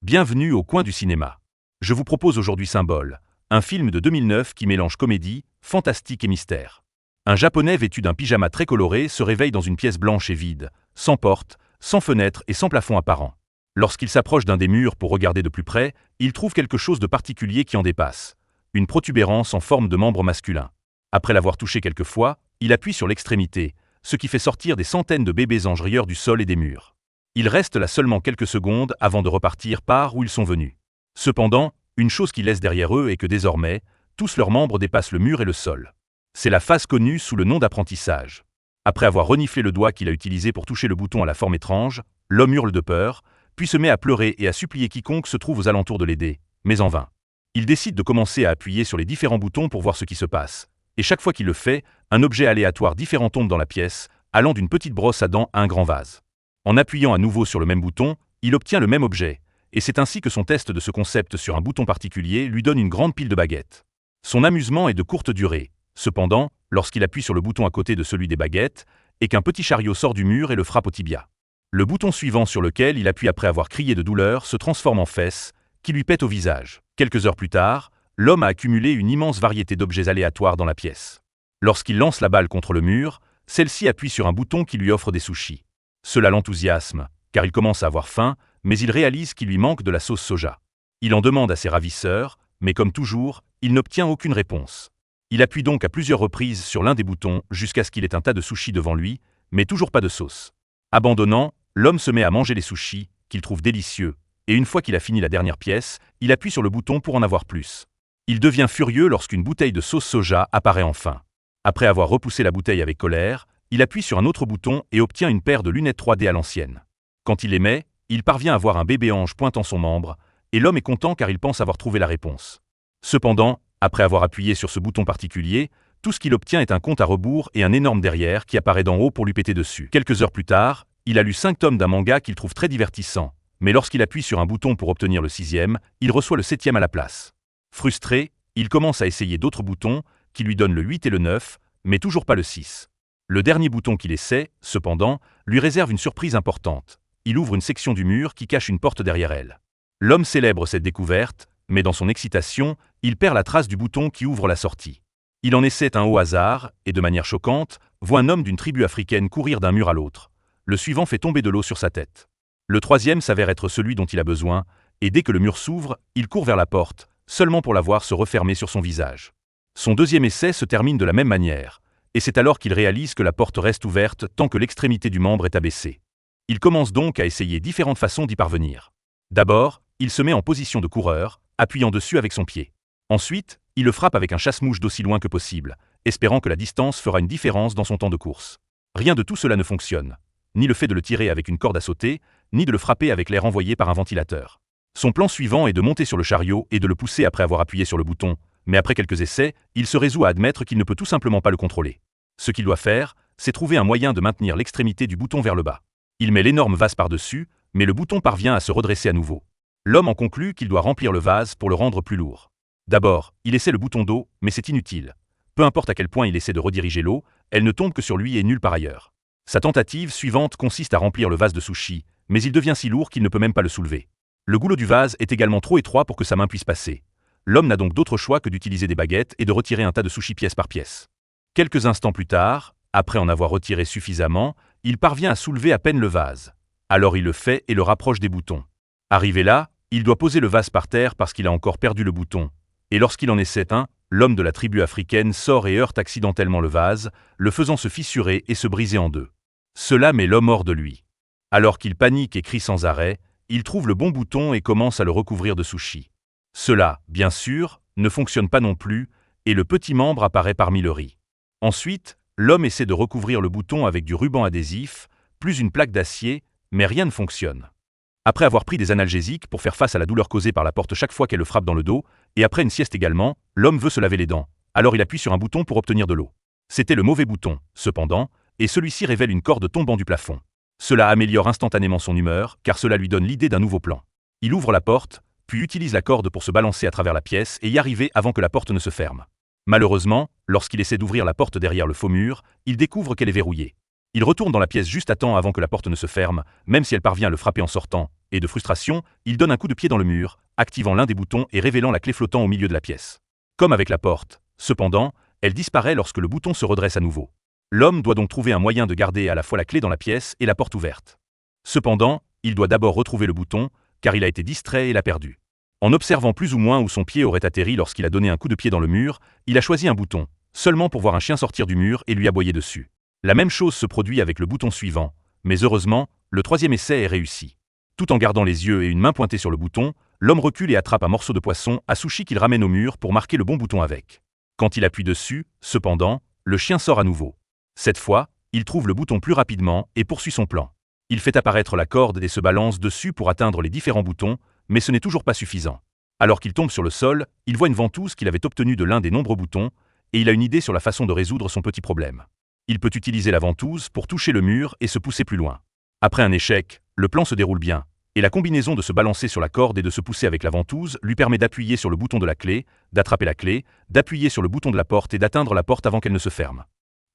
Bienvenue au coin du cinéma. Je vous propose aujourd'hui Symbole, un film de 2009 qui mélange comédie, fantastique et mystère. Un Japonais vêtu d'un pyjama très coloré se réveille dans une pièce blanche et vide, sans porte, sans fenêtre et sans plafond apparent. Lorsqu'il s'approche d'un des murs pour regarder de plus près, il trouve quelque chose de particulier qui en dépasse. Une protubérance en forme de membre masculin. Après l'avoir touché quelques fois, il appuie sur l'extrémité, ce qui fait sortir des centaines de bébés anges rieurs du sol et des murs. Ils restent là seulement quelques secondes avant de repartir par où ils sont venus. Cependant, une chose qu'ils laissent derrière eux est que désormais, tous leurs membres dépassent le mur et le sol. C'est la phase connue sous le nom d'apprentissage. Après avoir reniflé le doigt qu'il a utilisé pour toucher le bouton à la forme étrange, l'homme hurle de peur, puis se met à pleurer et à supplier quiconque se trouve aux alentours de l'aider, mais en vain. Il décide de commencer à appuyer sur les différents boutons pour voir ce qui se passe, et chaque fois qu'il le fait, un objet aléatoire différent tombe dans la pièce, allant d'une petite brosse à dents à un grand vase. En appuyant à nouveau sur le même bouton, il obtient le même objet, et c'est ainsi que son test de ce concept sur un bouton particulier lui donne une grande pile de baguettes. Son amusement est de courte durée, cependant, lorsqu'il appuie sur le bouton à côté de celui des baguettes, et qu'un petit chariot sort du mur et le frappe au tibia. Le bouton suivant sur lequel il appuie après avoir crié de douleur se transforme en fesse, qui lui pète au visage. Quelques heures plus tard, l'homme a accumulé une immense variété d'objets aléatoires dans la pièce. Lorsqu'il lance la balle contre le mur, celle-ci appuie sur un bouton qui lui offre des sushis. Cela l'enthousiasme, car il commence à avoir faim, mais il réalise qu'il lui manque de la sauce soja. Il en demande à ses ravisseurs, mais comme toujours, il n'obtient aucune réponse. Il appuie donc à plusieurs reprises sur l'un des boutons jusqu'à ce qu'il ait un tas de sushis devant lui, mais toujours pas de sauce. Abandonnant, l'homme se met à manger les sushis, qu'il trouve délicieux, et une fois qu'il a fini la dernière pièce, il appuie sur le bouton pour en avoir plus. Il devient furieux lorsqu'une bouteille de sauce soja apparaît enfin. Après avoir repoussé la bouteille avec colère, il appuie sur un autre bouton et obtient une paire de lunettes 3D à l'ancienne. Quand il les met, il parvient à voir un bébé ange pointant son membre, et l'homme est content car il pense avoir trouvé la réponse. Cependant, après avoir appuyé sur ce bouton particulier, tout ce qu'il obtient est un compte à rebours et un énorme derrière qui apparaît d'en haut pour lui péter dessus. Quelques heures plus tard, il a lu 5 tomes d'un manga qu'il trouve très divertissant, mais lorsqu'il appuie sur un bouton pour obtenir le 6e, il reçoit le 7e à la place. Frustré, il commence à essayer d'autres boutons, qui lui donnent le 8 et le 9, mais toujours pas le 6. Le dernier bouton qu'il essaie, cependant, lui réserve une surprise importante. Il ouvre une section du mur qui cache une porte derrière elle. L'homme célèbre cette découverte, mais dans son excitation, il perd la trace du bouton qui ouvre la sortie. Il en essaie un au hasard, et de manière choquante, voit un homme d'une tribu africaine courir d'un mur à l'autre. Le suivant fait tomber de l'eau sur sa tête. Le troisième s'avère être celui dont il a besoin, et dès que le mur s'ouvre, il court vers la porte, seulement pour la voir se refermer sur son visage. Son deuxième essai se termine de la même manière, et c'est alors qu'il réalise que la porte reste ouverte tant que l'extrémité du membre est abaissée. Il commence donc à essayer différentes façons d'y parvenir. D'abord, il se met en position de coureur, appuyant dessus avec son pied. Ensuite, il le frappe avec un chasse-mouche d'aussi loin que possible, espérant que la distance fera une différence dans son temps de course. Rien de tout cela ne fonctionne. Ni le fait de le tirer avec une corde à sauter, ni de le frapper avec l'air envoyé par un ventilateur. Son plan suivant est de monter sur le chariot et de le pousser après avoir appuyé sur le bouton, mais après quelques essais, il se résout à admettre qu'il ne peut tout simplement pas le contrôler. Ce qu'il doit faire, c'est trouver un moyen de maintenir l'extrémité du bouton vers le bas. Il met l'énorme vase par-dessus, mais le bouton parvient à se redresser à nouveau. L'homme en conclut qu'il doit remplir le vase pour le rendre plus lourd. D'abord, il essaie le bouton d'eau, mais c'est inutile. Peu importe à quel point il essaie de rediriger l'eau, elle ne tombe que sur lui et nulle part ailleurs. Sa tentative suivante consiste à remplir le vase de sushis, mais il devient si lourd qu'il ne peut même pas le soulever. Le goulot du vase est également trop étroit pour que sa main puisse passer. L'homme n'a donc d'autre choix que d'utiliser des baguettes et de retirer un tas de sushis pièce par pièce. Quelques instants plus tard, après en avoir retiré suffisamment, il parvient à soulever à peine le vase. Alors il le fait et le rapproche des boutons. Arrivé là, il doit poser le vase par terre parce qu'il a encore perdu le bouton. Et lorsqu'il en essaie un, l'homme de la tribu africaine sort et heurte accidentellement le vase, le faisant se fissurer et se briser en deux. Cela met l'homme hors de lui. Alors qu'il panique et crie sans arrêt, il trouve le bon bouton et commence à le recouvrir de sushis. Cela, bien sûr, ne fonctionne pas non plus, et le petit membre apparaît parmi le riz. Ensuite, l'homme essaie de recouvrir le bouton avec du ruban adhésif, plus une plaque d'acier, mais rien ne fonctionne. Après avoir pris des analgésiques pour faire face à la douleur causée par la porte chaque fois qu'elle le frappe dans le dos, et après une sieste également, l'homme veut se laver les dents, alors il appuie sur un bouton pour obtenir de l'eau. C'était le mauvais bouton, cependant, et celui-ci révèle une corde tombant du plafond. Cela améliore instantanément son humeur, car cela lui donne l'idée d'un nouveau plan. Il ouvre la porte, puis utilise la corde pour se balancer à travers la pièce et y arriver avant que la porte ne se ferme. Malheureusement, lorsqu'il essaie d'ouvrir la porte derrière le faux mur, il découvre qu'elle est verrouillée. Il retourne dans la pièce juste à temps avant que la porte ne se ferme, même si elle parvient à le frapper en sortant, et de frustration, il donne un coup de pied dans le mur, activant l'un des boutons et révélant la clé flottant au milieu de la pièce. Comme avec la porte, cependant, elle disparaît lorsque le bouton se redresse à nouveau. L'homme doit donc trouver un moyen de garder à la fois la clé dans la pièce et la porte ouverte. Cependant, il doit d'abord retrouver le bouton, car il a été distrait et l'a perdu. En observant plus ou moins où son pied aurait atterri lorsqu'il a donné un coup de pied dans le mur, il a choisi un bouton, seulement pour voir un chien sortir du mur et lui aboyer dessus. La même chose se produit avec le bouton suivant, mais heureusement, le troisième essai est réussi. Tout en gardant les yeux et une main pointée sur le bouton, l'homme recule et attrape un morceau de poisson à sushi qu'il ramène au mur pour marquer le bon bouton avec. Quand il appuie dessus, cependant, le chien sort à nouveau. Cette fois, il trouve le bouton plus rapidement et poursuit son plan. Il fait apparaître la corde et se balance dessus pour atteindre les différents boutons, mais ce n'est toujours pas suffisant. Alors qu'il tombe sur le sol, il voit une ventouse qu'il avait obtenue de l'un des nombreux boutons, et il a une idée sur la façon de résoudre son petit problème. Il peut utiliser la ventouse pour toucher le mur et se pousser plus loin. Après un échec, le plan se déroule bien, et la combinaison de se balancer sur la corde et de se pousser avec la ventouse lui permet d'appuyer sur le bouton de la clé, d'attraper la clé, d'appuyer sur le bouton de la porte et d'atteindre la porte avant qu'elle ne se ferme.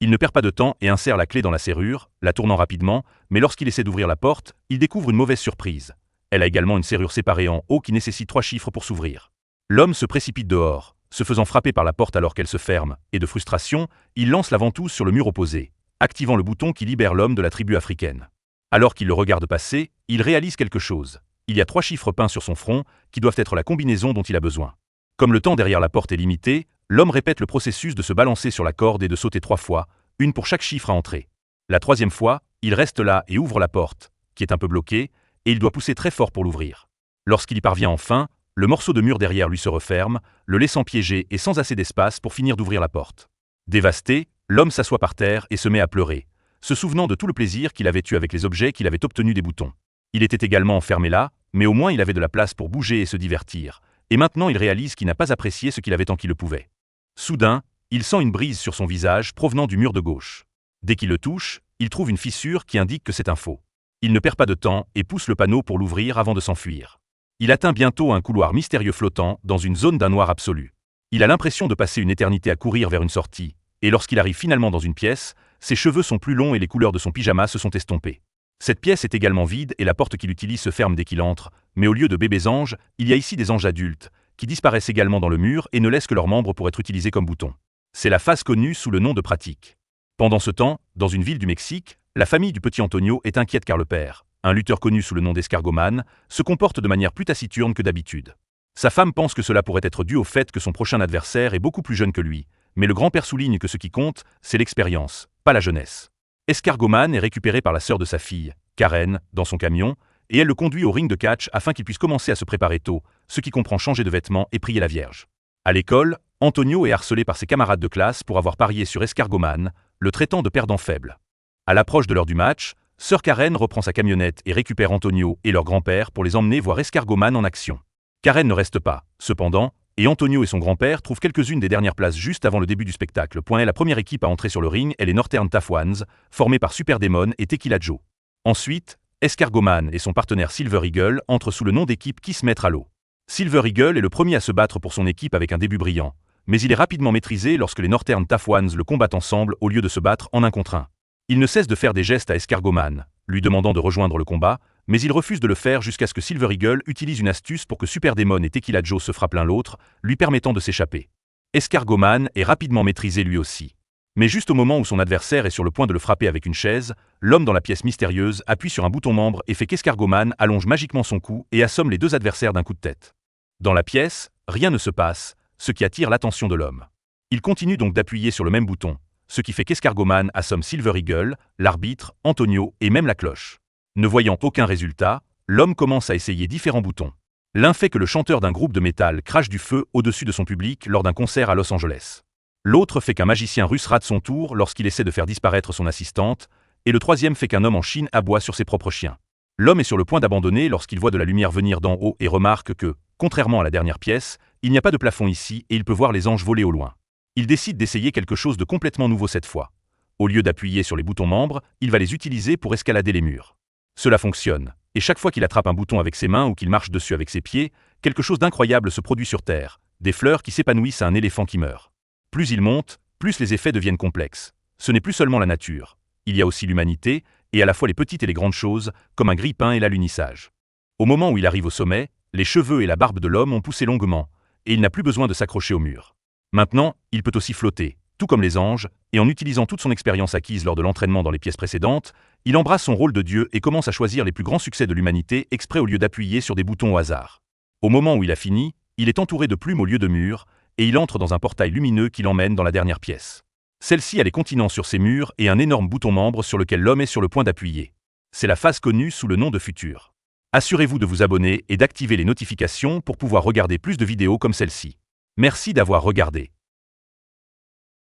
Il ne perd pas de temps et insère la clé dans la serrure, la tournant rapidement, mais lorsqu'il essaie d'ouvrir la porte, il découvre une mauvaise surprise. Elle a également une serrure séparée en haut qui nécessite 3 chiffres pour s'ouvrir. L'homme se précipite dehors, se faisant frapper par la porte alors qu'elle se ferme, et de frustration, il lance la ventouse sur le mur opposé, activant le bouton qui libère l'homme de la tribu africaine. Alors qu'il le regarde passer, il réalise quelque chose. Il y a 3 chiffres peints sur son front, qui doivent être la combinaison dont il a besoin. Comme le temps derrière la porte est limité, l'homme répète le processus de se balancer sur la corde et de sauter 3 fois, une pour chaque chiffre à entrer. La 3e fois, il reste là et ouvre la porte, qui est un peu bloquée, et il doit pousser très fort pour l'ouvrir. Lorsqu'il y parvient enfin, le morceau de mur derrière lui se referme, le laissant piégé et sans assez d'espace pour finir d'ouvrir la porte. Dévasté, l'homme s'assoit par terre et se met à pleurer, se souvenant de tout le plaisir qu'il avait eu avec les objets qu'il avait obtenus des boutons. Il était également enfermé là, mais au moins il avait de la place pour bouger et se divertir, et maintenant il réalise qu'il n'a pas apprécié ce qu'il avait tant qu'il le pouvait. Soudain, il sent une brise sur son visage provenant du mur de gauche. Dès qu'il le touche, il trouve une fissure qui indique que c'est un faux. Il ne perd pas de temps et pousse le panneau pour l'ouvrir avant de s'enfuir. Il atteint bientôt un couloir mystérieux flottant dans une zone d'un noir absolu. Il a l'impression de passer une éternité à courir vers une sortie, et lorsqu'il arrive finalement dans une pièce, ses cheveux sont plus longs et les couleurs de son pyjama se sont estompées. Cette pièce est également vide et la porte qu'il utilise se ferme dès qu'il entre, mais au lieu de bébés anges, il y a ici des anges adultes, qui disparaissent également dans le mur et ne laissent que leurs membres pour être utilisés comme boutons. C'est la phase connue sous le nom de pratique. Pendant ce temps, dans une ville du Mexique, la famille du petit Antonio est inquiète car le père, un lutteur connu sous le nom d'Escargoman, se comporte de manière plus taciturne que d'habitude. Sa femme pense que cela pourrait être dû au fait que son prochain adversaire est beaucoup plus jeune que lui, mais le grand-père souligne que ce qui compte, c'est l'expérience, pas la jeunesse. Escargoman est récupéré par la sœur de sa fille, Karen, dans son camion, et elle le conduit au ring de catch afin qu'il puisse commencer à se préparer tôt, ce qui comprend changer de vêtements et prier la Vierge. À l'école, Antonio est harcelé par ses camarades de classe pour avoir parié sur Escargoman, le traitant de perdant faible. À l'approche de l'heure du match, sœur Karen reprend sa camionnette et récupère Antonio et leur grand-père pour les emmener voir Escargoman en action. Karen ne reste pas, cependant, et Antonio et son grand-père trouvent quelques-unes des dernières places juste avant le début du spectacle. La première équipe à entrer sur le ring est les Northern Tough Ones, formés par Super Demon et Tequila Joe. Ensuite, Escargoman et son partenaire Silver Eagle entrent sous le nom d'équipe qui se mettent à l'eau. Silver Eagle est le premier à se battre pour son équipe avec un début brillant, mais il est rapidement maîtrisé lorsque les Northern Tough Ones le combattent ensemble au lieu de se battre en 1 contre 1. Il ne cesse de faire des gestes à Escargoman, lui demandant de rejoindre le combat, mais il refuse de le faire jusqu'à ce que Silver Eagle utilise une astuce pour que Super Demon et Tequila Joe se frappent l'un l'autre, lui permettant de s'échapper. Escargoman est rapidement maîtrisé lui aussi. Mais juste au moment où son adversaire est sur le point de le frapper avec une chaise, l'homme dans la pièce mystérieuse appuie sur un bouton membre et fait qu'Escargoman allonge magiquement son cou et assomme les 2 adversaires d'un coup de tête. Dans la pièce, rien ne se passe, ce qui attire l'attention de l'homme. Il continue donc d'appuyer sur le même bouton, ce qui fait qu'Escargoman assomme Silver Eagle, l'arbitre, Antonio et même la cloche. Ne voyant aucun résultat, l'homme commence à essayer différents boutons. L'un fait que le chanteur d'un groupe de métal crache du feu au-dessus de son public lors d'un concert à Los Angeles. L'autre fait qu'un magicien russe rate son tour lorsqu'il essaie de faire disparaître son assistante, et le troisième fait qu'un homme en Chine aboie sur ses propres chiens. L'homme est sur le point d'abandonner lorsqu'il voit de la lumière venir d'en haut et remarque que, contrairement à la dernière pièce, il n'y a pas de plafond ici et il peut voir les anges voler au loin. Il décide d'essayer quelque chose de complètement nouveau cette fois. Au lieu d'appuyer sur les boutons membres, il va les utiliser pour escalader les murs. Cela fonctionne, et chaque fois qu'il attrape un bouton avec ses mains ou qu'il marche dessus avec ses pieds, quelque chose d'incroyable se produit sur Terre, des fleurs qui s'épanouissent à un éléphant qui meurt. Plus il monte, plus les effets deviennent complexes. Ce n'est plus seulement la nature, il y a aussi l'humanité, et à la fois les petites et les grandes choses, comme un grille-pain et l'alunissage. Au moment où il arrive au sommet, les cheveux et la barbe de l'homme ont poussé longuement, et il n'a plus besoin de s'accrocher au mur. Maintenant, il peut aussi flotter, tout comme les anges, et en utilisant toute son expérience acquise lors de l'entraînement dans les pièces précédentes, il embrasse son rôle de Dieu et commence à choisir les plus grands succès de l'humanité exprès au lieu d'appuyer sur des boutons au hasard. Au moment où il a fini, il est entouré de plumes au lieu de murs, et il entre dans un portail lumineux qui l'emmène dans la dernière pièce. Celle-ci a les continents sur ses murs et un énorme bouton membre sur lequel l'homme est sur le point d'appuyer. C'est la phase connue sous le nom de futur. Assurez-vous de vous abonner et d'activer les notifications pour pouvoir regarder plus de vidéos comme celle-ci. Merci d'avoir regardé.